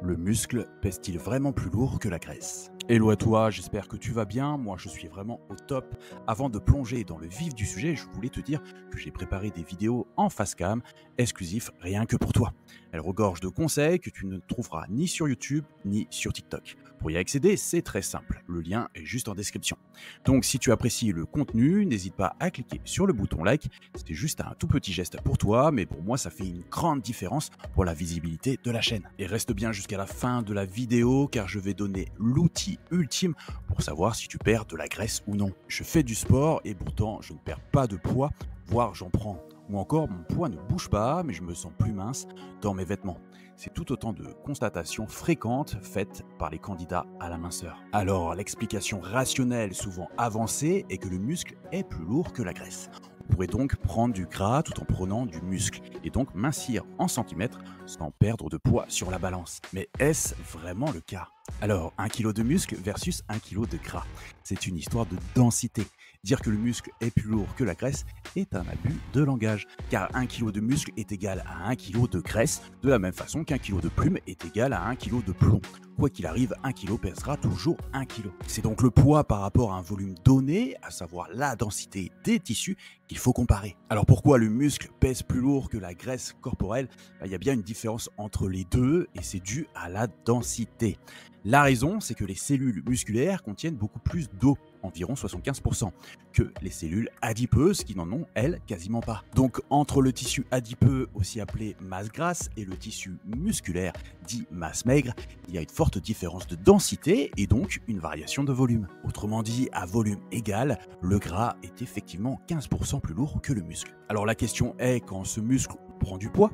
Le muscle pèse-t-il vraiment plus lourd que la graisse? Hello à toi, j'espère que tu vas bien. Moi, je suis vraiment au top. Avant de plonger dans le vif du sujet, je voulais te dire que j'ai préparé des vidéos en face cam, exclusifs rien que pour toi. Elles regorgent de conseils que tu ne trouveras ni sur YouTube ni sur TikTok. Pour y accéder, c'est très simple. Le lien est juste en description. Donc, si tu apprécies le contenu, n'hésite pas à cliquer sur le bouton like. C'est juste un tout petit geste pour toi, mais pour moi, ça fait une grande différence pour la visibilité de la chaîne. Et reste bien jusqu'à la fin de la vidéo car je vais donner l'outil ultime pour savoir si tu perds de la graisse ou non. Je fais du sport et pourtant je ne perds pas de poids, voire j'en prends. Ou encore mon poids ne bouge pas mais je me sens plus mince dans mes vêtements. C'est tout autant de constatations fréquentes faites par les candidats à la minceur. Alors l'explication rationnelle souvent avancée est que le muscle est plus lourd que la graisse. On pourrait donc prendre du gras tout en prenant du muscle et donc mincir en centimètres sans perdre de poids sur la balance. Mais est-ce vraiment le cas? Alors, 1 kg de muscle versus 1 kg de gras, c'est une histoire de densité. Dire que le muscle est plus lourd que la graisse est un abus de langage, car 1 kg de muscle est égal à 1 kg de graisse, de la même façon qu'un kilo de plume est égal à 1 kg de plomb. Quoi qu'il arrive, 1 kg pèsera toujours 1 kg. C'est donc le poids par rapport à un volume donné, à savoir la densité des tissus, qu'il faut comparer. Alors pourquoi le muscle pèse plus lourd que la graisse corporelle? Il y a bien une différence entre les deux et c'est dû à la densité. La raison, c'est que les cellules musculaires contiennent beaucoup plus d'eau, environ 75%, que les cellules adipeuses qui n'en ont, elles, quasiment pas. Donc entre le tissu adipeux, aussi appelé masse grasse, et le tissu musculaire, dit masse maigre, il y a une forte différence de densité et donc une variation de volume. Autrement dit, à volume égal, le gras est effectivement 15% plus lourd que le muscle. Alors la question est, quand ce muscle prend du poids,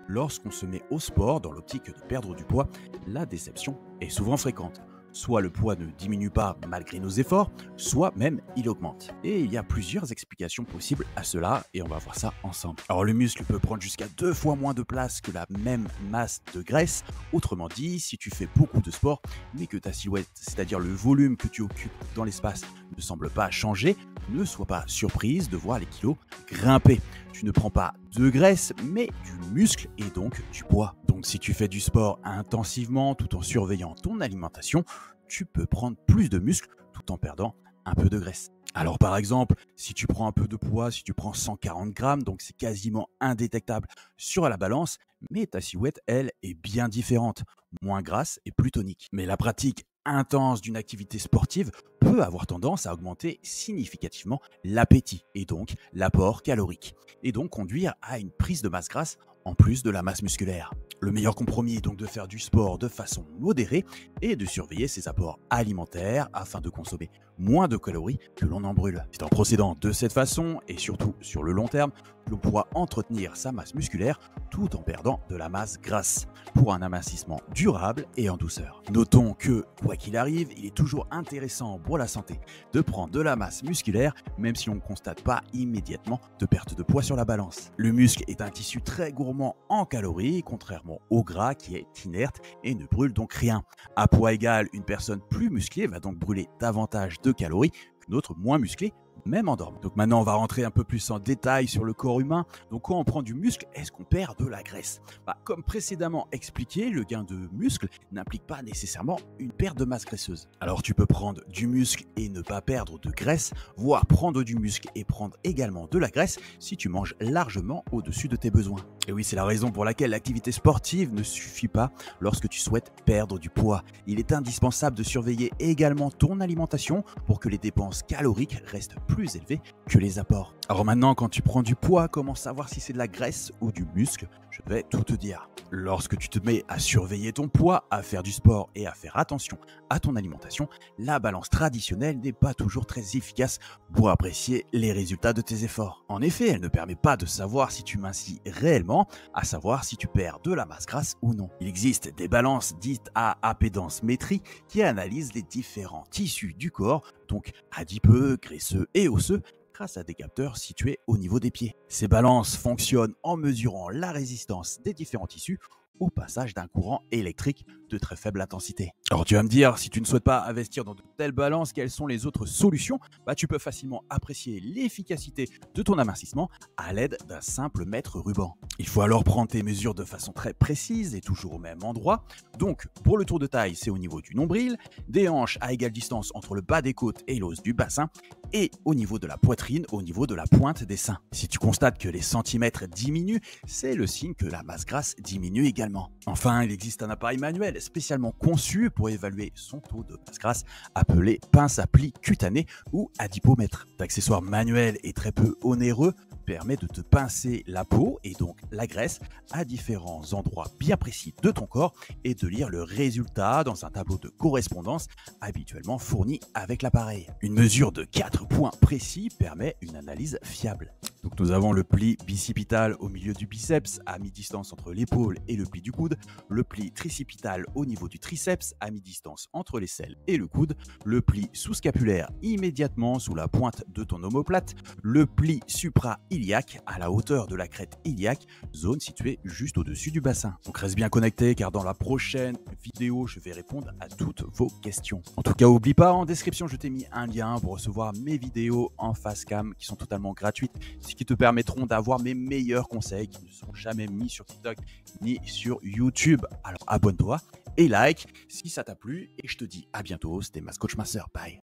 lorsqu'on se met au sport dans l'optique de perdre du poids, la déception est souvent fréquente. Soit le poids ne diminue pas malgré nos efforts, soit même il augmente. Et il y a plusieurs explications possibles à cela et on va voir ça ensemble. Alors le muscle peut prendre jusqu'à 2 fois moins de place que la même masse de graisse. Autrement dit, si tu fais beaucoup de sport, mais que ta silhouette, c'est-à-dire le volume que tu occupes dans l'espace, ne semble pas changer, ne sois pas surprise de voir les kilos grimper. Tu ne prends pas de graisse, mais du muscle et donc du poids. Donc si tu fais du sport intensivement tout en surveillant ton alimentation, tu peux prendre plus de muscle tout en perdant un peu de graisse. Alors par exemple, si tu prends un peu de poids, si tu prends 140 grammes, donc c'est quasiment indétectable sur la balance, mais ta silhouette, elle, est bien différente, moins grasse et plus tonique. Mais la pratique intense d'une activité sportive peut avoir tendance à augmenter significativement l'appétit et donc l'apport calorique, et donc conduire à une prise de masse grasse en plus de la masse musculaire. Le meilleur compromis est donc de faire du sport de façon modérée et de surveiller ses apports alimentaires afin de consommer moins de calories que l'on en brûle. C'est en procédant de cette façon et surtout sur le long terme que l'on pourra entretenir sa masse musculaire tout en perdant de la masse grasse pour un amincissement durable et en douceur. Notons que, quoi qu'il arrive, il est toujours intéressant pour la santé de prendre de la masse musculaire même si on ne constate pas immédiatement de perte de poids sur la balance. Le muscle est un tissu très gourmand en calories, contrairement au gras qui est inerte et ne brûle donc rien. À poids égal, une personne plus musclée va donc brûler davantage de calories qu'une autre moins musclée, même en dormant. Donc maintenant, on va rentrer un peu plus en détail sur le corps humain. Donc quand on prend du muscle, est-ce qu'on perd de la graisse? Comme précédemment expliqué, le gain de muscle n'implique pas nécessairement une perte de masse graisseuse. Alors tu peux prendre du muscle et ne pas perdre de graisse, voire prendre du muscle et prendre également de la graisse si tu manges largement au-dessus de tes besoins. Et oui, c'est la raison pour laquelle l'activité sportive ne suffit pas lorsque tu souhaites perdre du poids. Il est indispensable de surveiller également ton alimentation pour que les dépenses caloriques restent plus élevées que les apports. Alors maintenant, quand tu prends du poids, comment savoir si c'est de la graisse ou du muscle? Je vais tout te dire. Lorsque tu te mets à surveiller ton poids, à faire du sport et à faire attention à ton alimentation, la balance traditionnelle n'est pas toujours très efficace pour apprécier les résultats de tes efforts. En effet, elle ne permet pas de savoir si tu mincis réellement, à savoir si tu perds de la masse grasse ou non. Il existe des balances dites à impédance métrie qui analysent les différents tissus du corps, donc adipeux, graisseux et osseux, grâce à des capteurs situés au niveau des pieds. Ces balances fonctionnent en mesurant la résistance des différents tissus au passage d'un courant électrique de très faible intensité. Alors tu vas me dire, si tu ne souhaites pas investir dans de telles balances, quelles sont les autres solutions? Tu peux facilement apprécier l'efficacité de ton amincissement à l'aide d'un simple mètre ruban. Il faut alors prendre tes mesures de façon très précise et toujours au même endroit. Donc pour le tour de taille, c'est au niveau du nombril, des hanches à égale distance entre le bas des côtes et l'os du bassin, et au niveau de la poitrine, au niveau de la pointe des seins. Si tu constates que les centimètres diminuent, c'est le signe que la masse grasse diminue également. Enfin, il existe un appareil manuel spécialement conçu pour évaluer son taux de masse grasse, appelé pince à pli cutané ou adipomètre. Cet accessoire manuel et très peu onéreux permet de te pincer la peau et donc la graisse à différents endroits bien précis de ton corps et de lire le résultat dans un tableau de correspondance habituellement fourni avec l'appareil. Une mesure de 4 points précis permet une analyse fiable. Donc nous avons le pli bicipital au milieu du biceps à mi-distance entre l'épaule et le pli du coude, le pli tricipital au niveau du triceps à mi-distance entre l'aisselle et le coude, le pli sous-scapulaire immédiatement sous la pointe de ton omoplate, le pli supra-iliaque à la hauteur de la crête iliaque, zone située juste au-dessus du bassin. Donc reste bien connecté car dans la prochaine vidéo, je vais répondre à toutes vos questions. En tout cas, n'oublie pas, en description, je t'ai mis un lien pour recevoir mes vidéos en face cam qui sont totalement gratuites, ce qui te permettront d'avoir mes meilleurs conseils qui ne sont jamais mis sur TikTok ni sur YouTube. Alors abonne-toi et like si ça t'a plu et je te dis à bientôt, c'était Coach Master, bye.